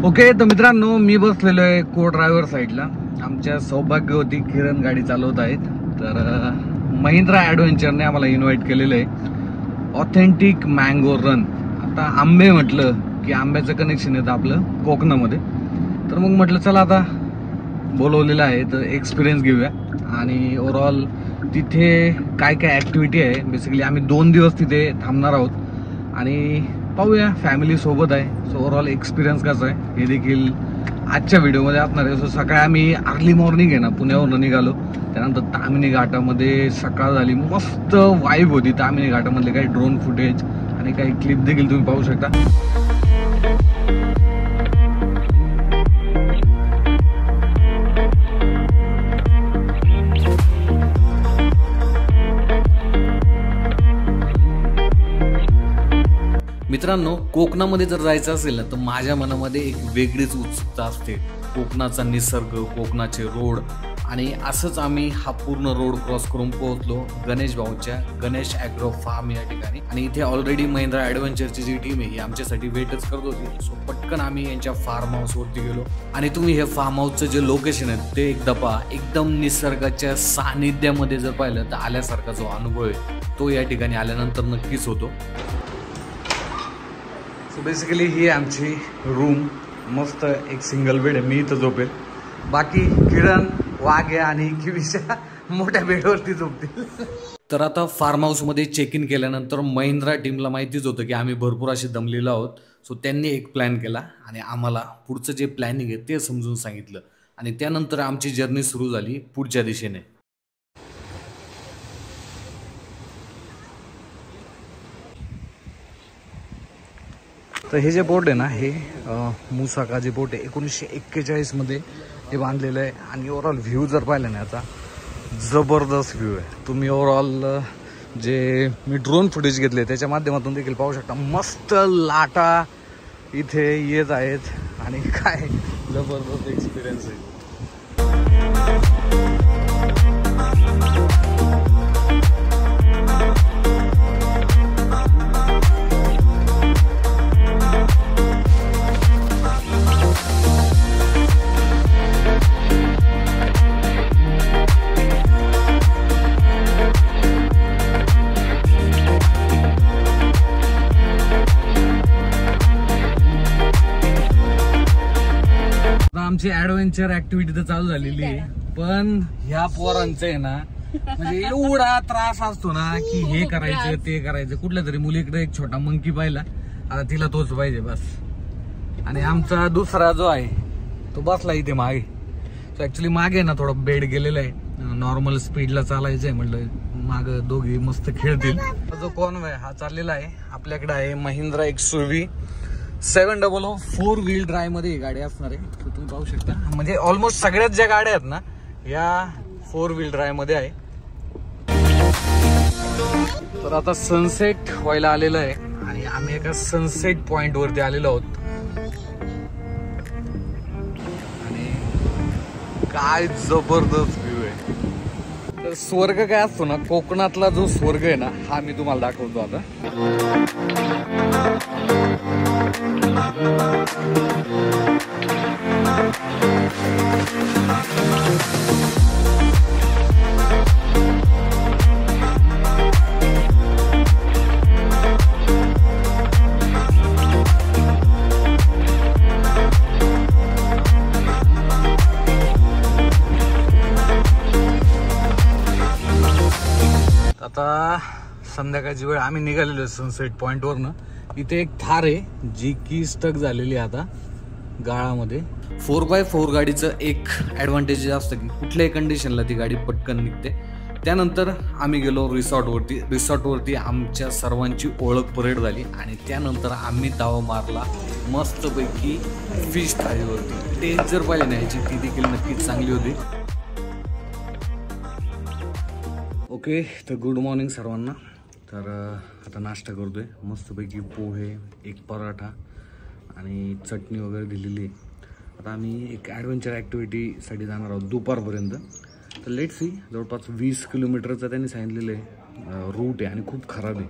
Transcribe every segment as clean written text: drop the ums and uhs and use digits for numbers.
Okay, तर मित्रांनो मी बसलेलो आहे को ड्रायव्हर साईडला. आमच्या सौभाग्यवती किरण गाडी चालवत आहेत. तर महिंद्रा ॲडव्हेंचरने आम्हाला इन्व्हाइट केलेलं आहे ऑथेंटिक मँगो रन. आता आंबे म्हटलं की आंब्याचं कनेक्शन येतं आपलं कोकणामध्ये. तर मग म्हटलं चला आता बोलवलेलं आहे तर एक्सपिरियन्स घेऊया आणि ओव्हरऑल तिथे काय काय ॲक्टिव्हिटी आहे. बेसिकली आम्ही 2 दिवस तिथे थांबणार आहोत आणि पाहूया फॅमिली सोबत आहे. सो ओव्हरऑल एक्सपिरियन्स कसा आहे हे देखील आजच्या व्हिडिओमध्ये असणार आहे. सो सकाळी आम्ही अर्ली मॉर्निंग आहे ना पुण्यावरून निघालो. त्यानंतर तामिनी घाटामध्ये सकाळ झाली, मस्त वाईब होती तामिनी घाटामधले काही ड्रोन फुटेज आणि काही क्लिप देखील तुम्ही पाहू शकता. मित्रांनो, कोकणामध्ये जर जायचं असेल ना तर माझ्या मनामध्ये एक वेगळीच उत्सुकता असते. कोकणाचा निसर्ग, कोकणाचे रोड आणि असंच आम्ही हा पूर्ण रोड क्रॉस करून पोहोचलो गणेश भाऊच्या गणेश ॲग्रो फार्म या ठिकाणी. आणि इथे ऑलरेडी महिंद्रा ॲडव्हेंचरची जी टीम आहे ही आमच्यासाठी वेटच करत होती. सो पटकन आम्ही यांच्या फार्म हाऊसवरती गेलो आणि तुम्ही हे फार्म हाऊसचं जे लोकेशन आहे ते एकदा पहा. एकदम निसर्गाच्या सानिध्यामध्ये जर पाहिलं तर आल्यासारखा जो अनुभव आहे तो या ठिकाणी आल्यानंतर नक्कीच होतो. सो बेसिकली ही आमची रूम, मस्त एक सिंगल बेड आहे. मी इथं झोपेल, बाकी किरण, वाघे आणि किविशा मोठ्या बेडवरती झोपतील. तर आता फार्म हाऊसमध्ये चेक इन केल्यानंतर महिंद्रा टीमला माहितीच होतं की आम्ही भरपूर असे दमलेलो आहोत. सो त्यांनी एक प्लॅन केला आणि आम्हाला पुढचं जे प्लॅनिंग आहे ते समजून सांगितलं आणि त्यानंतर आमची जर्नी सुरू झाली पुढच्या दिशेने. तर हे जे बोट आहे ना हे मुसाका जे बोट आहे 1941 मध्ये हे बांधलेलं आहे. आणि ओव्हरऑल व्ह्यू जर पाहिलं ना याचा जबरदस्त व्ह्यू आहे. तुम्ही ओव्हरऑल जे मी ड्रोन फुटेज घेतले त्याच्या माध्यमातून देखील पाहू शकता. मस्त लाटा इथे येत आहेत आणि काय जबरदस्त एक्सपिरियन्स आहे. आमची ॲडव्हेंचर ऍक्टिव्हिटी तर चालू झालेली आहे, पण ह्या पोरांचं आहे ना म्हणजे एवढा त्रास असतो ना की हे करायचं ते करायचं. कुठल्या तरी मुलीकडे एक छोटा मंकी पाहिला, आता तिला तोच पाहिजे बस. आणि आमचा दुसरा जो आहे तो बसला इथे मागे. सो ऍक्च्युली मागे ना थोडा बेड गेलेला आहे, नॉर्मल स्पीडला चालायचं आहे म्हटलं माग दोघी मस्त खेळतील. जो कॉन्वॉय हा चाललेला आहे. आपल्याकडे आहे महिंद्रा XUV 700 4 व्हील ड्राईव्ह मध्ये ही गाडी असणार आहे. तुम्ही पाहू शकता म्हणजे ऑलमोस्ट सगळ्यात ज्या गाड्या आहेत ना या 4 व्हील ड्राईव्ह मध्ये आहे. तर आता सनसेट व्हायला आलेलं आहे आणि आम्ही एका सनसेट पॉइंट वरती आलेलो आहोत. आणि काय जबरदस्त व्ह्यू आहे. तर स्वर्ग काय असतो ना, कोकणातला जो स्वर्ग आहे ना हा मी तुम्हाला दाखवतो आता. आता संध्याकाळची वेळ, आम्ही निघालेलो सनसेट पॉइंट वरनं. इथे एक थार आहे जी की स्टक झालेली आहे आता गाळामध्ये. 4x4 गाडीचं एक ॲडव्हान्टेज असतं की कुठल्याही कंडिशनला ती गाडी पटकन निघते. त्यानंतर आम्ही गेलो रिसॉर्टवरती आमच्या सर्वांची ओळख परेड झाली आणि त्यानंतर आम्ही ताव मारला मस्तपैकी फिश थाळीवरती. टेस्ट जर पाहिली ना याची ती देखील नक्कीच चांगली होती. ओके, तर गुड मॉर्निंग सर्वांना. तर आता नाश्ता करतोय मस्तपैकी पोहे, एक पराठा आणि चटणी वगैरे दिलेली आहे. आता आम्ही एक ॲडव्हेंचर ॲक्टिव्हिटीसाठी जाणार आहोत दुपारपर्यंत. तर लेट सी, जवळपास 20 किलोमीटरचा त्यांनी सांगितलेलं आहे रूट आहे आणि खूप खराब आहे.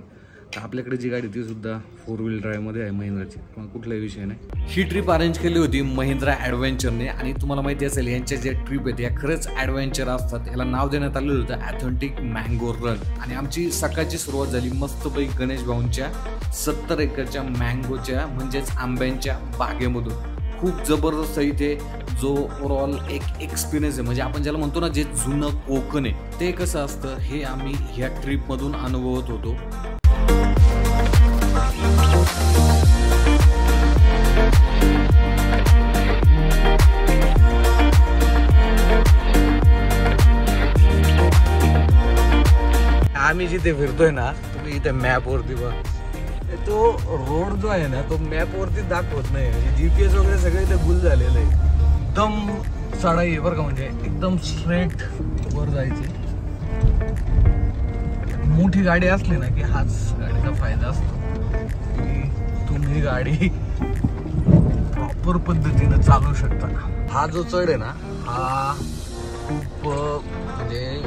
आपल्याकडे जी गाडी ती सुद्धा 4 व्हील ड्राईव्ह मध्ये आहे महिंद्राची, पण कुठलाही विषय नाही. ही ट्रिप अरेंज केली होती महिंद्रा ॲडव्हेंचरने आणि तुम्हाला माहिती असेल यांच्या ज्या ट्रिप आहेत या खरंच ॲडव्हेंचर असतात. याला नाव देण्यात आलेलं होतं ऑथेंटिक मँगो रन. आणि आमची सकाळची सुरुवात झाली मस्तपैकी गणेश भाऊंच्या 70 एकरच्या मँगोच्या म्हणजेच आंब्यांच्या बागेमधून. खूप जबरदस्त इथे जो ओव्हरऑल एक एक्सपिरियन्स आहे, म्हणजे आपण ज्याला म्हणतो ना जे जुनं कोकण आहे ते कसं असतं हे आम्ही ह्या ट्रिपमधून अनुभवत होतो. आम्ही जिथे फिरतोय ना तुम्ही इथे मॅपवरती बघ, तो रोड जो आहे ना तो मॅपवरती दाखवत नाही. GPS वगैरे सगळे इथे गुल झालेलं आहे. एकदम चढाई आहे बरं का, म्हणजे एकदम स्ट्रेट वर जायचे. मोठी गाडी असली ना की हाच गाडीचा फायदा असतो की तुम्ही गाडी प्रॉपर पद्धतीनं चालवू शकता. हा जो चढ आहे ना हा खूप म्हणजे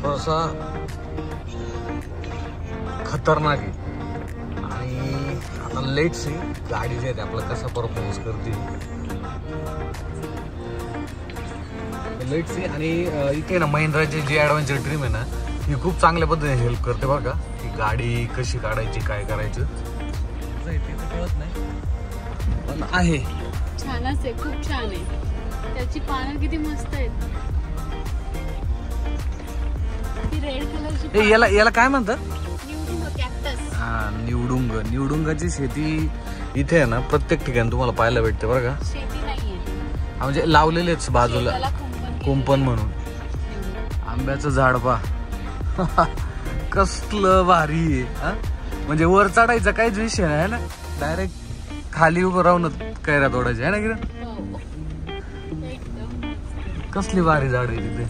थोडासा खतरनाक आहे. आणि आता लेट सी गाडी जे आहे आपला कसा परफॉर्मन्स करते लेट सी. आणि इथे ना महिंद्राची जी ॲडव्हेंचर ड्रीम आहे ना ही खूप चांगल्या पद्धतीने हेल्प करते बघा, की गाडी कशी काढायची काय करायचं कळत नाही पण आहे. छानच आहे, खूप छान आहे. त्याची पानं किती मस्त आहेत. ती रेड कलरची याला काय म्हणतात? कॅक्टस. निवडुंगाची शेती इथे आहे ना प्रत्येक ठिकाणी तुम्हाला पाहायला भेटते बरं का. शेती नाहीये म्हणजे लावलेलेच बाजूला कुंपण म्हणून. आंब्याचं झाड पा कसलं भारी आहे. म्हणजे वर चढायचा काहीच विषय नाही ना, डायरेक्ट खाली उभं राहून कैऱ्या तोडायच्या आहे ना किरण. कसली भारी झाड आहे तिथे.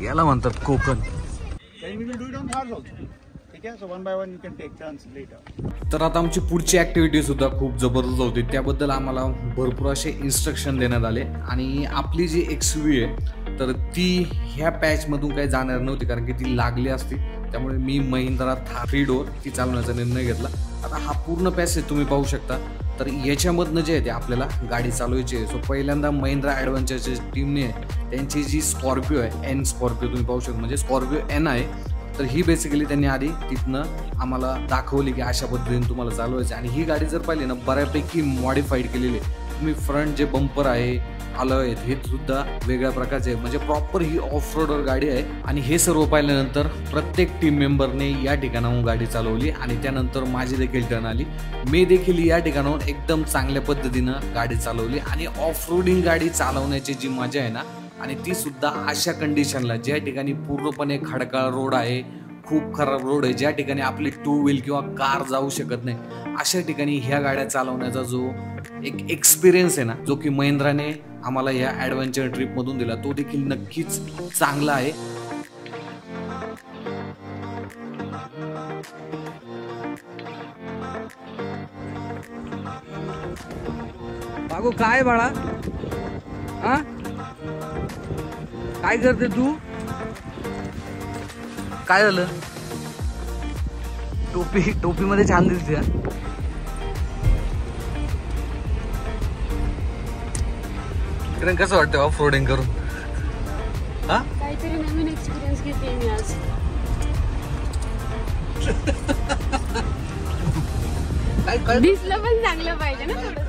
याला म्हणतात कोकण. तर आता आमची पुढची ऍक्टिव्हिटी सुद्धा खूप जबरदस्त होती. त्याबद्दल आम्हाला भरपूर असे इन्स्ट्रक्शन देण्यात आले. आणि आपली जी XUV आहे तर ती ह्या पॅचमधून काही जाणार नव्हती कारण की ती लागली असती. त्यामुळे मी महिंद्रा 3 डोअर ती चालवण्याचा निर्णय घेतला. आता हा पूर्ण पॅसेज तुम्ही पाहू शकता. तर याच्यामधनं जे आहे ते आपल्याला गाडी चालवायची आहे. सो पहिल्यांदा महिंद्रा ॲडव्हेंचरच्या टीमने त्यांची जी स्कॉर्पिओ आहे N स्कॉर्पिओ तुम्ही पाहू शकता, म्हणजे स्कॉर्पिओ N आहे. तर ही बेसिकली त्यांनी आधी तिथनं आम्हाला दाखवली की अशा पद्धतीने तुम्हाला चालवायचं. आणि ही गाडी जर पाहिली ना बऱ्यापैकी मॉडिफाईड केलेली आहे. तुम्ही फ्रंट जे बंपर आहे अलॉय हे सुद्धा वेगळ्या प्रकारचे आहे, म्हणजे प्रॉपर ही ऑफ रोडर गाडी आहे. आणि हे सर्व पाहिल्यानंतर प्रत्येक टीम मेंबरने या ठिकाणाहून गाडी चालवली. आणि त्यानंतर माझी देखील टर्न आली. मी देखील या ठिकाणाहून एकदम चांगल्या पद्धतीनं गाडी चालवली. आणि ऑफ रोडिंग गाडी चालवण्याची जी मजा आहे ना, आणि ती सुद्धा अशा कंडिशनला ज्या ठिकाणी पूर्णपणे खडकाळ रोड आहे, खूप खराब रोड आहे, ज्या ठिकाणी आपली 2 व्हील किंवा कार जाऊ शकत नाही, अशा ठिकाणी ह्या गाड्या चालवण्याचा जो एक एक्सपिरियन्स आहे ना जो की महिंद्राने आम्हाला ह्या ॲडव्हेंचर ट्रिपमधून दिला तो देखील नक्कीच चांगला आहे. बागो काय बाळा, हा काय करते तू? काय झालं? टोपी मध्ये छान दिसते. ट्रेन कसं वाटतं ऑफ रोडिंग करून? हा काहीतरी नवीन एक्सपिरियन्स घेते मी आज. दिसलं पण चांगलं पाहिजे ना थोडंसं.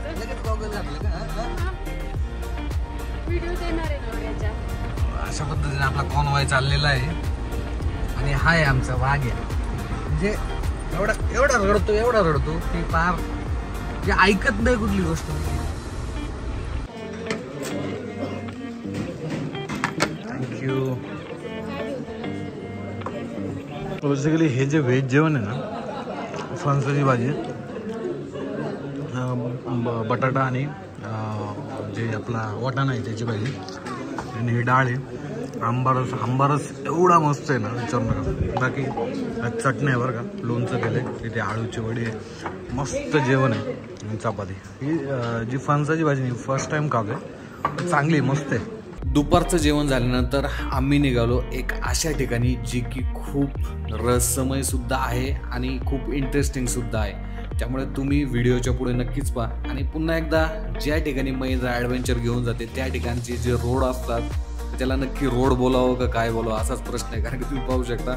व्हिडिओ देणार आहे नवऱ्याच्या. अशा पद्धतीने आपला कॉनवॉय चाललेला आहे. आणि हा आहे आमचा वाघ्या. म्हणजे एवढा रडतो की फार जे ऐकत नाही कुठली गोष्ट. थँक्यू. बेसिकली हे जे व्हेज जेवण आहे ना, फणसाची भाजी, बटाटा आणि जे आपला वाटाणा आहे त्याची भाजी, आणि ही डाळ आहे. आंबारस एवढा मस्त आहे ना विचारू नका. बाकी चटणी आहे बरं का, लोणचं केलं, तिथे आळूची वडी आहे, मस्त जेवण आहे, चपाती. ही जी फणसाची भाजी फर्स्ट टाइम खातोय, चांगली मस्त आहे. दुपारचं जेवण झाल्यानंतर आम्ही निघालो एक अशा ठिकाणी जी की खूप रहस्यमय सुद्धा आहे आणि खूप इंटरेस्टिंग सुद्धा आहे, त्यामुळे तुम्ही व्हिडिओच्या पुढे नक्कीच पहा. आणि पुन्हा एकदा ज्या ठिकाणी महिंद्रा ॲडव्हेंचर घेऊन जाते त्या ठिकाणचे जे रोड असतात त्याला नक्की रोड बोलावं का काय बोलावं असाच प्रश्न आहे. कारण की तुम्ही पाहू शकता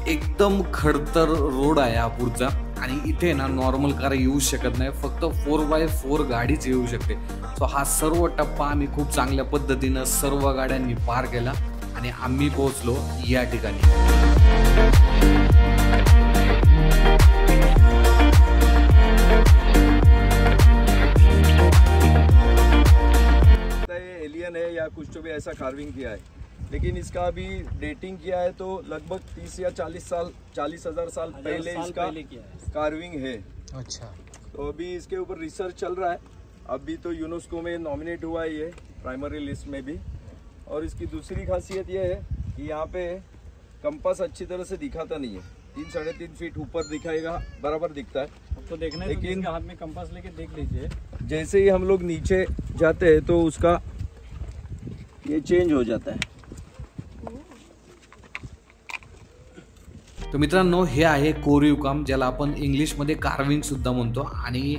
एकदम खडतर रोड आहे हा पुढचा, आणि इथे ना नॉर्मल कार येऊ शकत नाही, फक्त 4x4 गाडीच येऊ शकते. सो हा सर्व टप्पा आम्ही खूप चांगल्या पद्धतीनं सर्व गाड्यांनी पार केला आणि आम्ही पोहोचलो या ठिकाणी. एलियन है या कुछ तो भी ऐसा कार्विंग किया है, लेकिन इसका अभी डेटिंग किया है तो लगभग 30 या 40,000 साल पहले इसका कार्विंग है. अच्छा. तो अभी इसके ऊपर रिसर्च चल रहा है. अभी तो यूनेस्को में नॉमिनेट हुआ है ये प्राइमरी लिस्ट में भी. और इसकी दूसरी खासियत ये है कि यहाँ पे कंपास अच्छी तरह से दिखाता नहीं है. 3-3.5 फीट ऊपर दिखाएगा, बराबर दिखता है. तो देखना है, लेकिन हाथ में कंपास लेके देख लीजिए. जैसे ही हम लोग नीचे जाते हैं तो उसका ये चेंज हो जाता है. तर मित्रांनो, हे आहे कोरीव काम, ज्याला आपण इंग्लिशमध्ये कार्विंग सुद्धा म्हणतो. आणि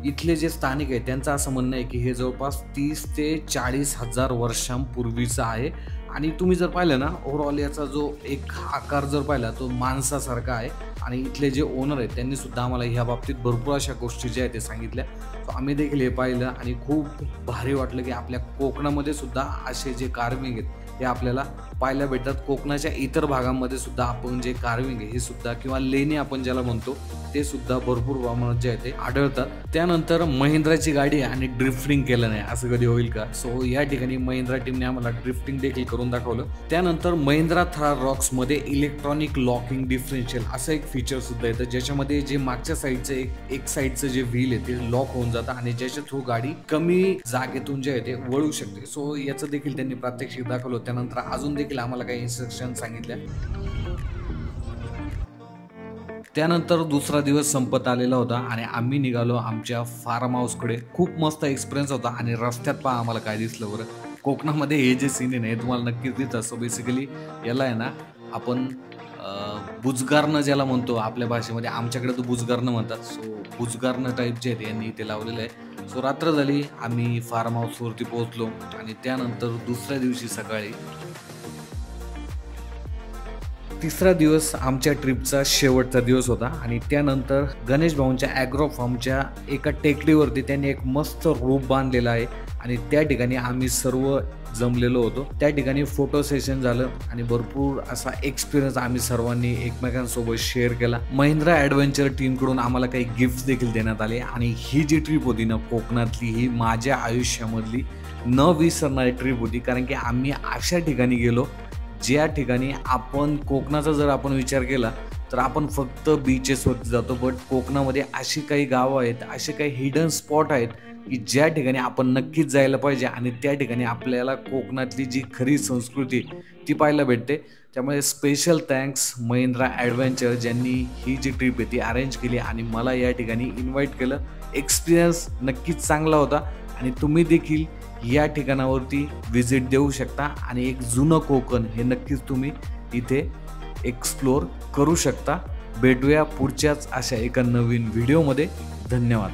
इथले जे स्थानिक आहेत त्यांचं असं म्हणणं आहे की हे जवळपास 30 ते 40 हजार वर्षांपूर्वीचं आहे. आणि तुम्ही जर पाहिलं ना ओव्हरऑल याचा जो एक आकार जर पाहिला तो माणसासारखा आहे. आणि इथले जे ओनर आहेत त्यांनी सुद्धा आम्हाला ह्या बाबतीत भरपूर अशा गोष्टी ज्या आहेत ते सांगितल्या. तो आम्ही देखील हे पाहिलं आणि खूप भारी वाटलं की आपल्या कोकणामध्ये सुद्धा असे जे कार्विंग आहेत हे आपल्याला पाहायला भेटतात. कोकणाच्या इतर भागांमध्ये सुद्धा आपण जे कार्विंग आहे हे सुद्धा किंवा लेणी आपण ज्याला म्हणतो ते सुद्धा भरपूर प्रमाणात जे आहे ते आढळतात. त्यानंतर महिंद्राची गाडी आणि ड्रिफ्टिंग केलं नाही असं कधी होईल का? सो या ठिकाणी महिंद्रा टीमने आम्हाला ड्रिफ्टिंग देखील करून दाखवलं. त्यानंतर महिंद्रा थार रॉक्स मध्ये इलेक्ट्रॉनिक लॉकिंग डिफरेन्शियल असं एक फीचर सुद्धा येतं, ज्याच्यामध्ये जे मागच्या साईडचं एक साईडचं जे व्हील आहे ते लॉक होऊन जातं आणि ज्याच्या थ्रू गाडी कमी जागेतून जे आहे ते वळू शकते. सो याचं देखील त्यांनी प्रात्यक्षिक दाखवलं. त्यानंतर अजून देखील आम्हाला काही इन्स्ट्रक्शन सांगितल्या. त्यानंतर दुसरा दिवस संपत आलेला होता आणि आम्ही निघालो आमच्या फार्म हाऊसकडे. खूप मस्त एक्सपिरियन्स होता आणि रस्त्यात पहा आम्हाला काय दिसलं बरं. कोकणामध्ये हे जे सीन आहे तुम्हाला नक्कीच दिसतं. सो बेसिकली याला आहे ना आपण बुजगारणं ज्याला म्हणतो आपल्या भाषेमध्ये, आमच्याकडे तो बुजगारणं म्हणतात. सो बुजगारणं टाईप जे आहेत यांनी इथे लावलेलं आहे. सो रात्र झाली, आम्ही फार्म हाऊसवरती पोहोचलो आणि त्यानंतर दुसऱ्या दिवशी सकाळी तिसरा दिवस आमच्या ट्रिपचा शेवटचा दिवस होता. आणि त्यानंतर गणेश भाऊंच्या ॲग्रो फार्मच्या एका टेकडीवरती त्यांनी एक मस्त रूप बांधलेला आहे आणि त्या ठिकाणी आम्ही सर्व जमलेलो होतो. त्या ठिकाणी फोटो सेशन झालं आणि भरपूर असा एक्सपिरियन्स आम्ही सर्वांनी एकमेकांसोबत शेअर केला. महिंद्रा ॲडव्हेंचर टीमकडून आम्हाला काही गिफ्ट देखील देण्यात आले. आणि ही जी ट्रिप होती ना कोकणातली, ही माझ्या आयुष्यामधली न विसरणारी ट्रिप होती. कारण की आम्ही अशा ठिकाणी गेलो ज्या ठिकाणी आपण कोकणाचा जर आपण विचार केला तर आपण फक्त बीचेसवरती जातो, बट कोकणामध्ये अशी काही गावं आहेत, असे काही हिडन स्पॉट आहेत की ज्या ठिकाणी आपण नक्कीच जायला पाहिजे आणि त्या ठिकाणी आपल्याला कोकणातली जी खरी संस्कृती ती पाहायला भेटते. त्यामुळे स्पेशल थँक्स महिंद्रा ॲडव्हेंचर ज्यांनी ही जी ट्रिप आहे ती अरेंज केली आणि मला या ठिकाणी इन्व्हाइट केलं. एक्सपिरियन्स नक्कीच चांगला होता आणि तुम्ही देखील या ठिकाणावरती व्हिजिट देऊ शकता आणि एक जुनं कोकण हे नक्कीच तुम्ही इथे एक्सप्लोर करू शकता. भेटूया पुढच्याच अशा एका नवीन व्हिडिओमध्ये. धन्यवाद.